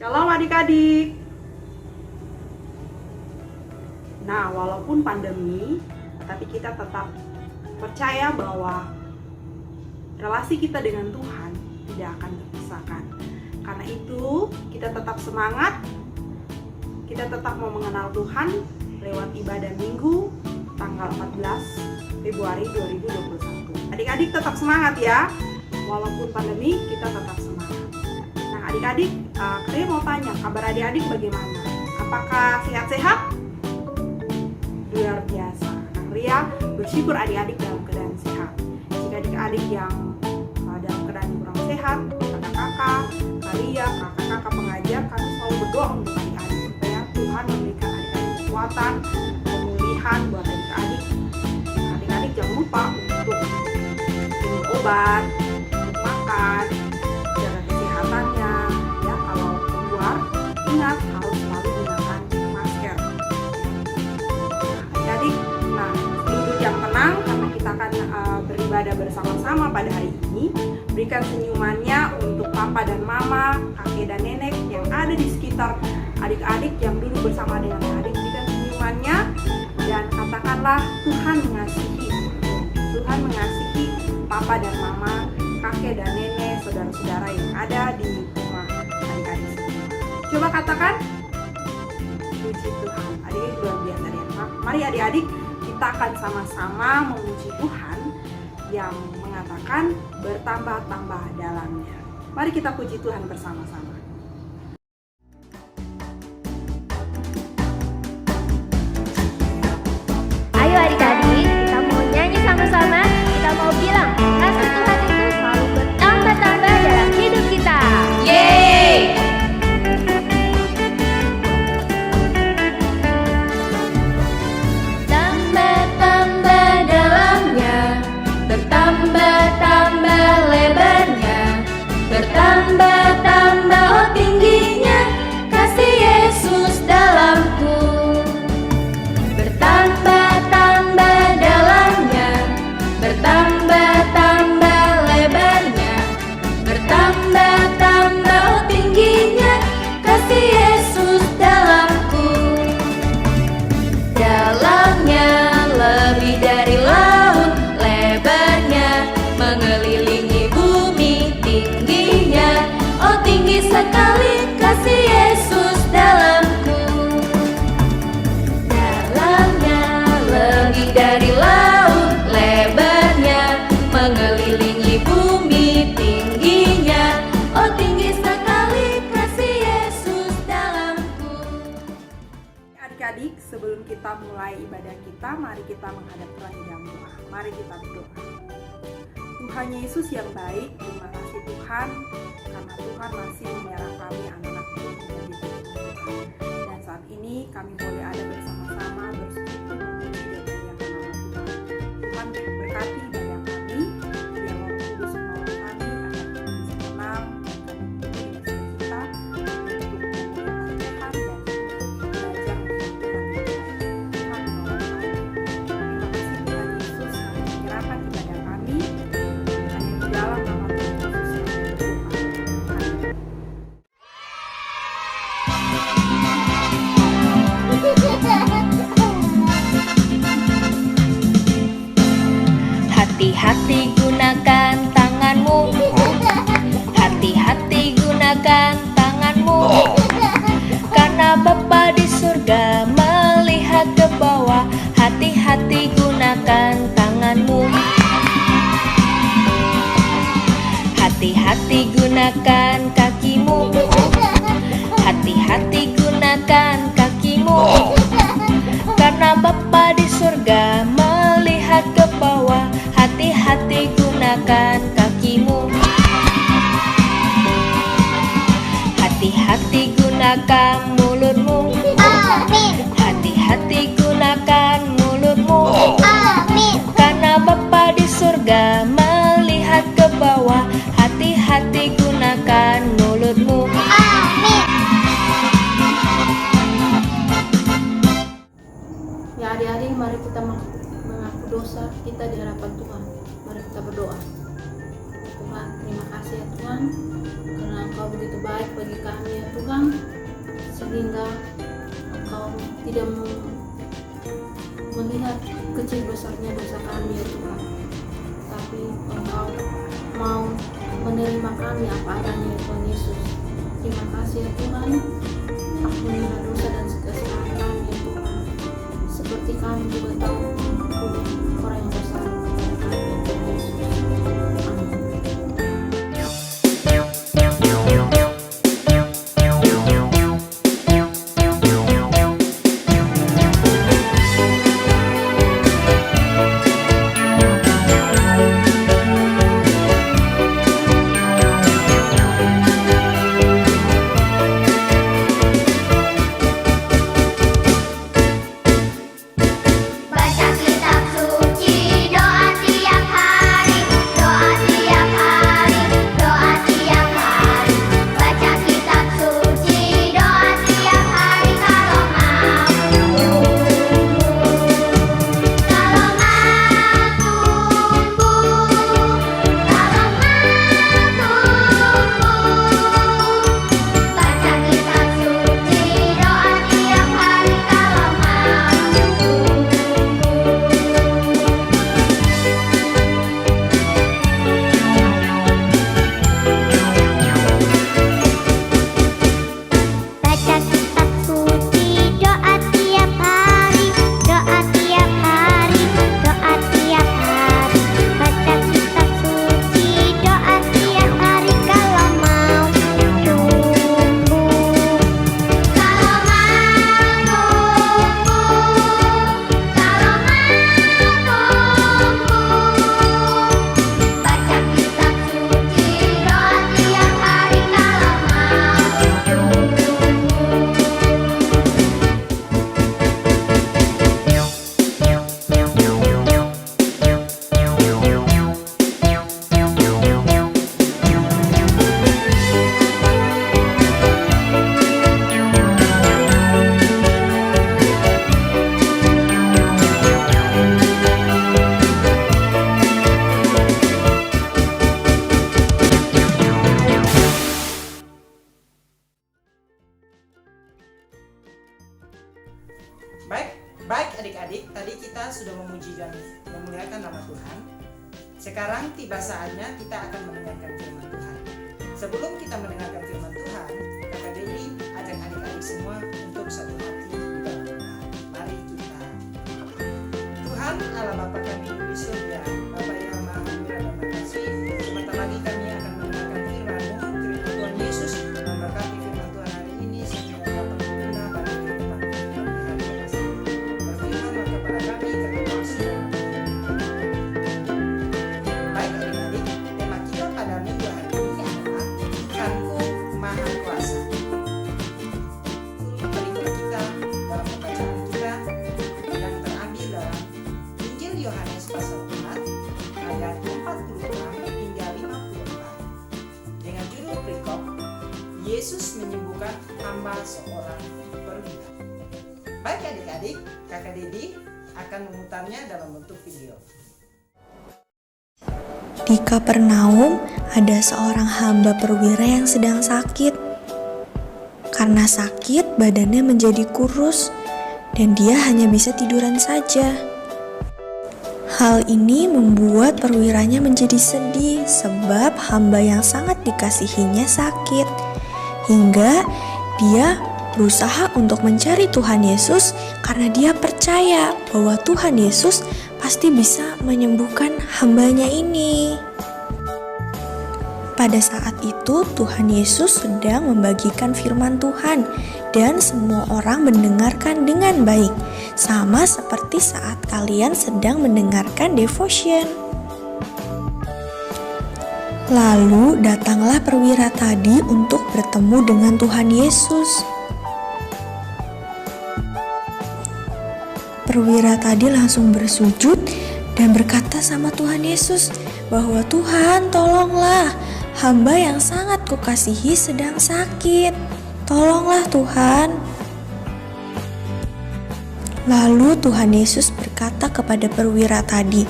Shalom adik-adik. Nah, walaupun pandemi, tapi kita tetap percaya bahwa relasi kita dengan Tuhan tidak akan terpisahkan. Karena itu, kita tetap semangat, kita tetap mau mengenal Tuhan lewat ibadah minggu tanggal 14 Februari 2021. Adik-adik tetap semangat ya, walaupun pandemi kita tetap semangat. Nah adik-adik, Ria mau tanya, kabar adik-adik bagaimana? Apakah sehat-sehat? Luar biasa. Nah Ria bersyukur adik-adik dalam keadaan sehat. Jika adik-adik yang dalam keadaan kurang sehat, kakak-kakak, Ria, kakak-kakak pengajar, kami selalu berdoa untuk adik-adik supaya Tuhan memberikan adik-adik kekuatan, pemulihan buat adik-adik. Adik-adik jangan lupa untuk minum obat, untuk makan, jaga kesehatannya. Ya, kalau keluar ingat harus selalu gunakan masker. Adik-adik, hidup yang tenang karena kita akan beribadah bersama-sama pada hari ini. Berikan senyumannya untuk papa dan mama, kakek dan nenek yang ada di sekitar adik-adik yang dulu bersama dengan adik. Berikan senyumannya dan katakanlah Tuhan mengasihi. Tuhan mengasihi papa dan mama, kakek dan nenek, saudara-saudara yang ada di rumah adik-adik semua. Coba katakan, puji Tuhan. Adik-adik luar biasa ya. Mari adik-adik kita akan sama-sama memuji Tuhan yang mengatakan bertambah-tambah dalamnya. Mari kita puji Tuhan bersama-sama. Ayo adik-adik, kita mau nyanyi sama-sama. Kita mau bilang, kasih Tuhan itu selalu bertambah-tambah dalam hidup kita. Yeay! Tambah-tambah dalamnya, bertambah-tambah lebarnya, bertambah-tambah tingginya, kasih Yesus dalamku. Bertambah-tambah dalamnya, bertambah-tambah lebarnya, bertambah-tambah tingginya, kasih Yesus dalamku. Dalamnya lebih dari laut, lebarnya mengelilingi bumi, tingginya, oh tinggi sekali kasih Yesus dalamku. Dalamnya lebih dari laut, lebarnya mengelilingi bumi, tingginya, oh tinggi sekali kasih Yesus dalamku. Adik-adik, sebelum kita mulai ibadah kita, mari kita menghadap Tuhan di dalam doa. Mari kita berdoa. Tuhan Yesus yang baik, terima kasih Tuhan, karena Tuhan masih memelihara kami anak-anak Tuhan. Dan saat ini kami boleh ada bersama-sama bersekutu memuji dan memuliakan nama Tuhan. Tuhan berkati ibadah kami, biar Roh Kudus menolong kami agar kami bisa tenang dan kami dengan sukacita untuk memuliakan Tuhan dan untuk belajar mengenal Tuhan. Tuhan menolong kami. Terima kasih Tuhan Yesus, kami menyerahkan ibadah kami hanya di dalam nama Tuhan Yesus yang berdoa. Amin. Hati-hati gunakan tanganmu, hati-hati gunakan tanganmu, karena Bapa di surga melihat ke bawah. Hati-hati gunakan tanganmu, hati-hati gunakan kakimu, hati-hati gunakan kakimu, karena Bapa di surga melihat ke bawah. Hati-hati gunakan kakimu, hati-hati gunakan mulutmu, hati-hati gunakan mulutmu, karena Bapa di surga melihat ke bawah. Hati-hati gunakan mulutmu. Ya adik-adik, mari kita mengaku dosa kita di hadapan Tuhan. Mari kita berdoa. Tuhan, terima kasih ya Tuhan, karena Engkau begitu baik bagi kami ya Tuhan. sehingga Engkau tidak melihat kecil besarnya dosa kami ya Tuhan, tapi Engkau mau menerima kami apa adanya ya Tuhan Yesus. Terima kasih ya Tuhan, ampunilah dosa dan kesalahan kami ya Tuhan, seperti kami juga tahu ampuni orang yang bersalah kepada kami ya Tuhan Yesus. Amin. Baca kitab suci, doa tiap hari, doa tiap hari, doa tiap hari. Baca kitab suci, doa tiap hari kalau mau tumbuh, kalau mau tumbuh, kalau mau tumbuh. Baca kitab suci, doa tiap hari kalau mau tumbuh. Baca kitab suci, doa tiap hari, doa tiap hari, doa tiap hari. Baca kitab suci, doa tiap hari kalau mau tumbuh, kalau mau tumbuh, kalau mau tumbuh. Baca kitab suci, doa tiap hari kalau mau tumbuh. Baik adik-adik, tadi kita sudah memuji dan memuliakan nama Tuhan. Sekarang tiba saatnya kita akan mendengarkan firman Tuhan. Sebelum kita mendengarkan firman Tuhan, Kakak Dewi ajak adik-adik semua untuk satu hati di dalam Tuhan. Mari kita berdoa. Tuhan Allah Bapa kami di surga, Bapa yang Maha Murah dan Makasih, sebentar lagi kami akan mendengarkan firman-Mu. Kiranya Tuhan Yesus memberkati firman Tuhan hari ini sehingga dapat berguna pada kehidupan kami di hari masa. Berfirmanlah kepada kami terkasih. Baik adik-adik, tema kita pada minggu hari ini adalah Tuhanku Maha Kuasa. Pelipur kita dalam pembacaan kita yang terambil dalam Injil Yohanes pasal 4 ayat 46 hingga 54 dengan judul perikop Yesus menyembuhkan hamba seorang perwira. Baik adik-adik, Kakak Dedi akan memutarnya dalam bentuk video. Di Kapernaum ada seorang hamba perwira yang sedang sakit. Karena sakit, badannya menjadi kurus dan dia hanya bisa tiduran saja. Hal ini membuat perwiranya menjadi sedih sebab hamba yang sangat dikasihinya sakit. Hingga dia berusaha untuk mencari Tuhan Yesus karena dia percaya bahwa Tuhan Yesus pasti bisa menyembuhkan hambanya ini. Pada saat itu Tuhan Yesus sedang membagikan firman Tuhan dan semua orang mendengarkan dengan baik, sama seperti saat kalian sedang mendengarkan devotion. Lalu datanglah perwira tadi untuk bertemu dengan Tuhan Yesus. Perwira tadi langsung bersujud dan berkata sama Tuhan Yesus bahwa Tuhan tolonglah, hamba yang sangat kukasihi sedang sakit. Tolonglah Tuhan. Lalu Tuhan Yesus berkata kepada perwira tadi,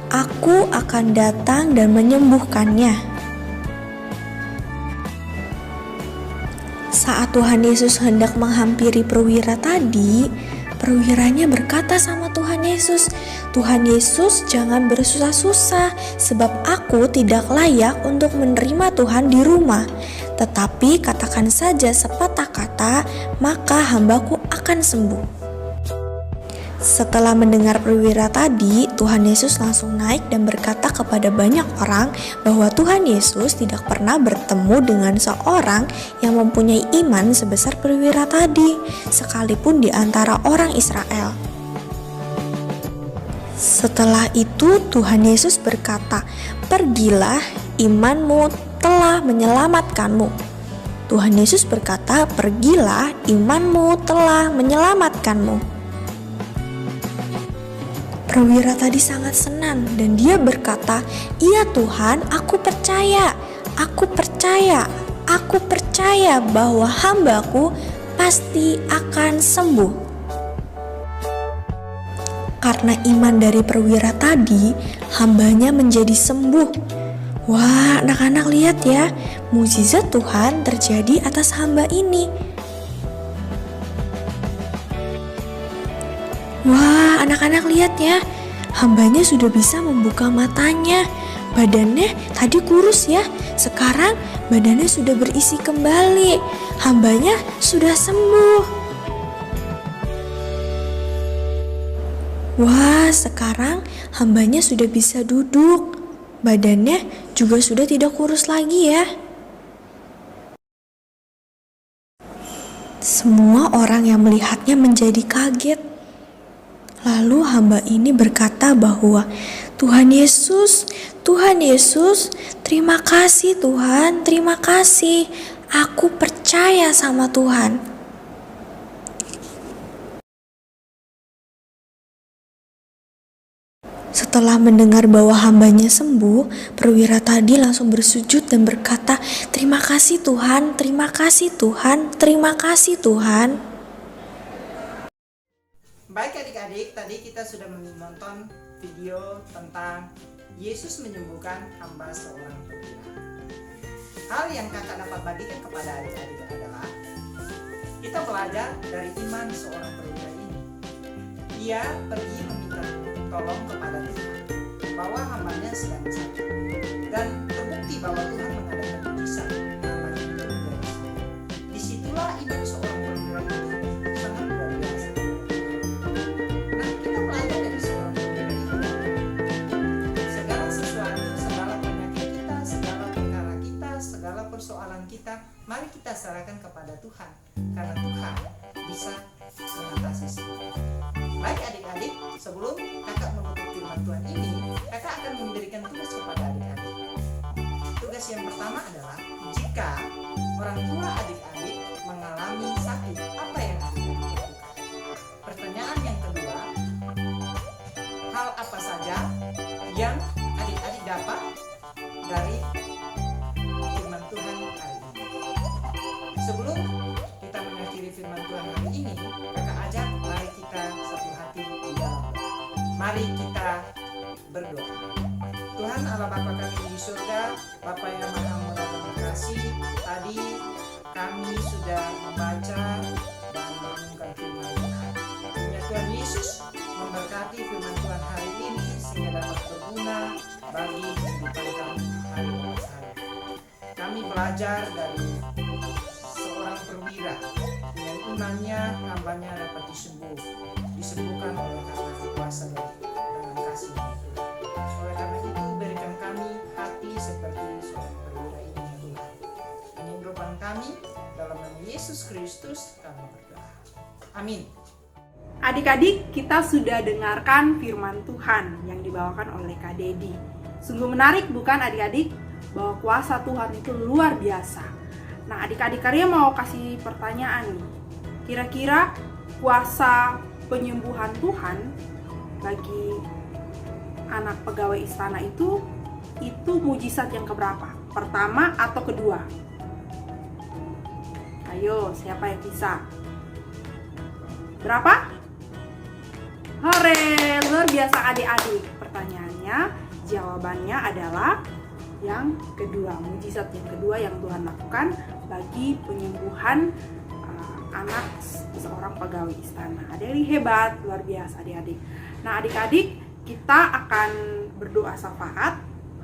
Aku akan datang dan menyembuhkannya. Saat Tuhan Yesus hendak menghampiri perwira tadi, perwiranya berkata sama Tuhan Yesus, "Tuhan Yesus, jangan bersusah-susah, sebab aku tidak layak untuk menerima Tuhan di rumah. Tetapi katakan saja sepatah kata, maka hambaku akan sembuh." Setelah mendengar perwira tadi, Tuhan Yesus langsung naik dan berkata kepada banyak orang bahwa Tuhan Yesus tidak pernah bertemu dengan seorang yang mempunyai iman sebesar perwira tadi, sekalipun di antara orang Israel. Setelah itu Tuhan Yesus berkata, "Pergilah, imanmu telah menyelamatkanmu." Tuhan Yesus berkata, "Pergilah, imanmu telah menyelamatkanmu." Perwira tadi sangat senang dan dia berkata, "Iya Tuhan, aku percaya bahwa hambaku pasti akan sembuh." Karena iman dari perwira tadi, hambanya menjadi sembuh. Wah, anak-anak lihat ya, mukjizat Tuhan terjadi atas hamba ini. Wah, anak-anak lihat ya, hambanya sudah bisa membuka matanya. Badannya tadi kurus ya, sekarang badannya sudah berisi kembali. Hambanya sudah sembuh. Wah, sekarang hambanya sudah bisa duduk. Badannya juga sudah tidak kurus lagi ya. Semua orang yang melihatnya menjadi kaget. Lalu hamba ini berkata bahwa, Tuhan Yesus, terima kasih Tuhan, terima kasih. Aku percaya sama Tuhan." Setelah mendengar bahwa hambanya sembuh, perwira tadi langsung bersujud dan berkata, "Terima kasih Tuhan, terima kasih Tuhan, terima kasih Tuhan." Baik adik-adik, tadi kita sudah menonton video tentang Yesus menyembuhkan hamba seorang perwira. Hal yang kakak dapat bagikan kepada adik-adik adalah kita belajar dari iman seorang perwira ini. Ia pergi meminta tolong kepada Tuhan bahwa hambanya sedang sakit, dan terbukti bahwa Tuhan mengadakan mujizat. Disitulah iman seorang perwira itu sangat luar biasa. Nah, kita belajar dari seorang perwira itu. Segala sesuatu, segala penyakit kita, segala perkara kita, segala persoalan kita, mari kita serahkan kepada Tuhan, karena Tuhan bisa mengatasi semua. Baik adik-adik, sebelum kakak menutup firman Tuhan ini, kakak akan memberikan tugas kepada adik-adik. Tugas yang pertama adalah, jika orang tua adik-adik mengalami sakit, apa yang adik-adik lakukan? Pertanyaan yang kedua, hal apa saja yang adik-adik dapat dari firman Tuhan hari ini? Sebelum kita mengakhiri firman Tuhan hari ini, kakak ajak mari kita satu hati di dalam doa. Mari kita berdoa. Tuhan Allah Bapa kami di surga, Bapa yang Maha Murah dan Kasih, tadi kami sudah membaca dan merenungkan firman Tuhan. Kiranya Tuhan Yesus memberkati firman Tuhan hari ini sehingga dapat berguna bagi kehidupan kami hari lepas hari. Kami belajar dari seorang perwira, dengan imannya hambanya dapat disembuhkan oleh karena kuasa dan kasih Tuhan. Oleh karena itu berikan kami hati seperti seorang perwira ini ya Tuhan. Menyembuhkan kami dalam nama Yesus Kristus kami berdoa. Amin. Adik-adik, kita sudah dengarkan firman Tuhan yang dibawakan oleh Kak Dedi. Sungguh menarik bukan adik-adik? Bahwa kuasa Tuhan itu luar biasa. Nah, adik-adik Karya mau kasih pertanyaan nih. Kira-kira kuasa penyembuhan Tuhan bagi anak pegawai istana itu mujizat yang keberapa? Pertama atau kedua? Ayo, siapa yang bisa? Berapa? Hore, luar biasa adik-adik. Pertanyaannya, jawabannya adalah yang kedua, mujizat yang kedua yang Tuhan lakukan bagi penyembuhan anak seorang pegawai istana. Ada yang hebat, luar biasa adik-adik. Nah adik-adik, kita akan berdoa syafaat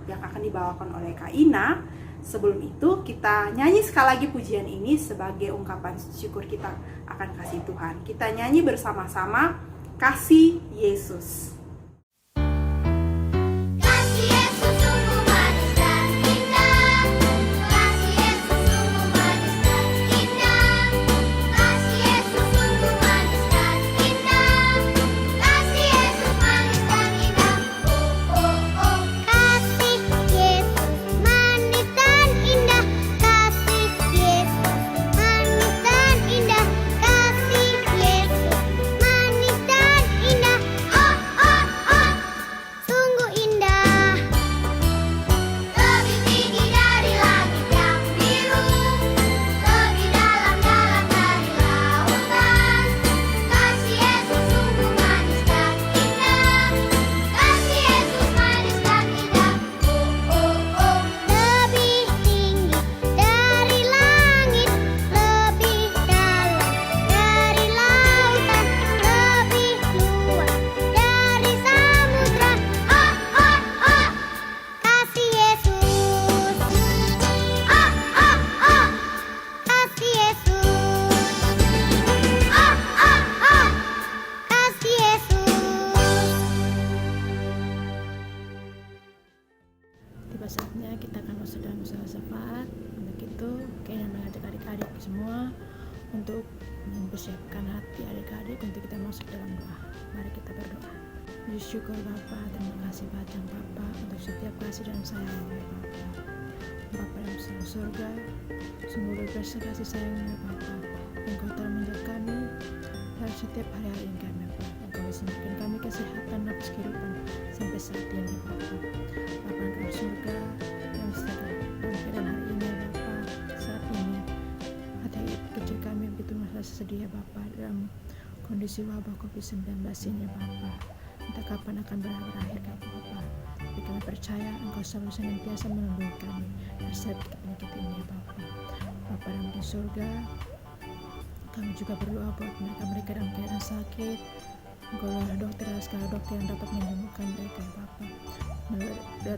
yang akan dibawakan oleh Kak Ina. Sebelum itu kita nyanyi sekali lagi pujian ini sebagai ungkapan syukur kita akan kasih Tuhan. Kita nyanyi bersama-sama, Kasih Yesus. Kasih Yesus sungguh manis dan indah. Kasih Yesus sungguh manis dan indah. Kasih Yesus sungguh manis dan indah. Kasih Yesus manis dan indah. Kasih Yesus manis dan indah. Kasih Yesus manis dan indah. Kasih Yesus manis dan indah. Oh oh oh, sungguh indah. Lebih tinggi dari langit yang biru, lebih dalam-dalam dari lautan. Kasih Yesus sungguh manis dan indah. Kasih Yesus manis dan indah. Lebih tinggi dari langit, lebih dalam dari lautan, lebih luas dari samudra. Oh oh oh, kasih Yesus. Oh oh oh, kasih Yesus. Oh oh oh, kasih Yesus. Tiba saatnya kita akan masuk dalam usaha syafaat. Untuk itu, kayaknya mengajak adik-adik semua untuk mempersiapkan hati adik-adik untuk kita masuk dalam doa. Mari kita berdoa. Bersyukur Bapa, terima kasih Bapa Bapa untuk setiap kasih dan sayang Bapa. Bapa yang surga, sungguh luar biasa kasih sayangnya Bapa. Engkau telah menjaga kami dalam setiap hari-hari kami Bapa. Engkau masih memberikan kami kesehatan nafas kehidupan sampai saat ini Bapa. Bapa engkau di surga yang sedang dalam keadaan hari ini Bapa. Saat ini hati kecil kami begitu merasa sedih ya Bapa dalam kondisi wabah COVID-19 ini Bapa. Entah kapan akan berakhir Bapa. Tapi kami percaya engkau selalu senantiasa melindungi kami dari setiap penyakit ini ya Bapa. Bapa yang di surga, kami juga berdoa buat mereka dalam keadaan sakit. Engkaulah dokter, segala dokter yang dapat menyembuhkan mereka Bapa.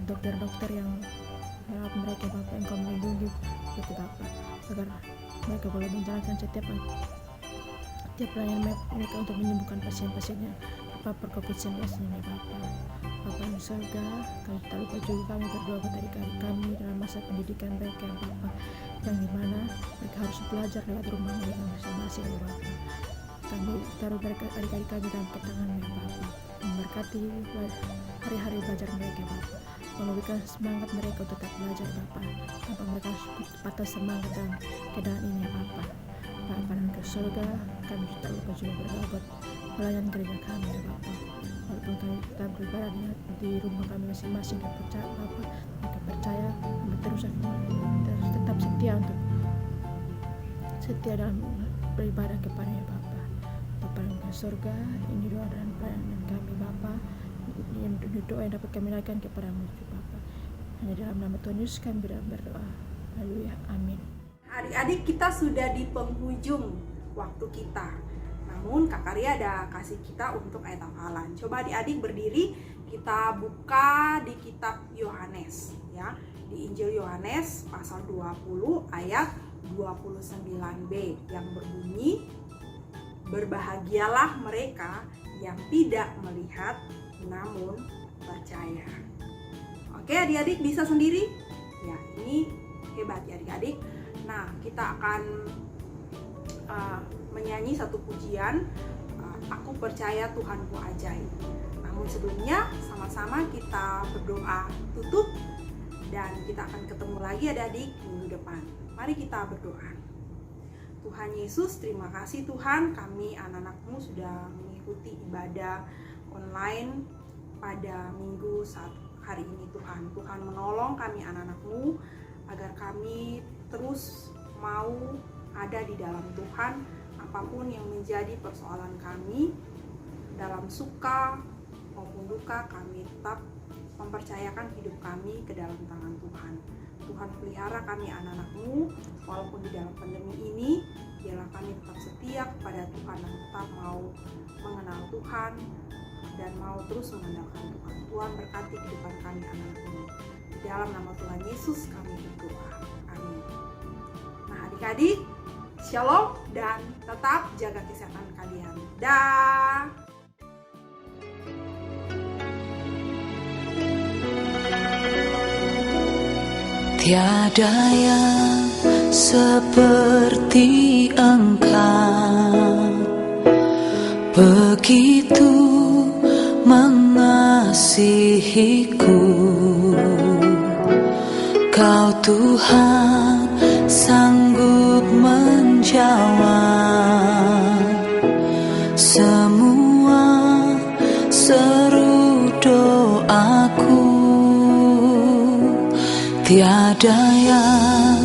Dokter-dokter yang merawat mereka Bapa, engkau melindungi mereka Bapa, agar mereka boleh menjalankan setiap pelayanan mereka untuk menyembuhkan pasien-pasiennya terpapar COVID-19 ini Bapa. Bapa yang di surga, kami tak lupa juga kami berdoa buat adik-adik kami dalam masa pendidikan mereka Bapa, yang dimana mereka harus belajar lewat rumah mereka masing-masing ya Bapa. Kami taruh adik-adik kami dalam tangan-Mu ya Bapa, memberkati hari-hari belajar mereka Bapa, memberikan semangat mereka untuk tetap belajar Bapa, tanpa mereka patah semangat dalam keadaan ini ya Bapa. Bapa yang ke surga, kami tak lupa juga berdoa buat pelayan gereja kami ya Bapa. Walaupun kami tetap beribadah di rumah kami masing-masing dan percaya Bapa, mereka percaya kami terus tetap setia dalam beribadah kepada ya Bapa. Bapa yang di surga, ini doa dan pelayanan kami Bapa. Ini doa yang dapat kami naikkan kepada-Mu Bapa. Hanya dalam nama Tuhan Yesus kami berdoa. Haleluya, amin. Adik-adik, kita sudah di penghujung waktu kita. Namun Kak Karya ada kasih kita untuk ayat hafalan. Coba adik-adik berdiri, kita buka di kitab Yohanes ya. Di Injil Yohanes pasal 20 ayat 29b yang berbunyi, berbahagialah mereka yang tidak melihat namun percaya. Oke adik-adik, bisa sendiri? Ya, ini hebat ya adik-adik. Nah, kita akan menyanyi satu pujian, Aku Percaya Tuhanku Ajaib. Namun sebelumnya, sama-sama kita berdoa tutup, dan kita akan ketemu lagi adik-adik minggu depan. Mari kita berdoa. Tuhan Yesus, terima kasih Tuhan, kami anak-anak-Mu sudah mengikuti ibadah online pada minggu saat hari ini Tuhan. Tuhan menolong kami anak-anak-Mu agar kami terus mau ada di dalam Tuhan, apapun yang menjadi persoalan kami, dalam suka maupun duka kami tetap mempercayakan hidup kami ke dalam tangan Tuhan. Tuhan pelihara kami anak-anak-Mu, walaupun di dalam pandemi ini, biarlah kami tetap setia kepada Tuhan dan tetap mau mengenal Tuhan dan mau terus mengandalkan Tuhan. Tuhan berkati kehidupan kami anak-anak-Mu. Di dalam nama Tuhan Yesus kami berdoa. Amin. Nah adik-adik, shalom dan tetap jaga kesehatan kalian. Dah. Tiada yang seperti Engkau, begitu mengasihiku. Kau Tuhan sanggup menjawab semua seru doaku. Tiada yang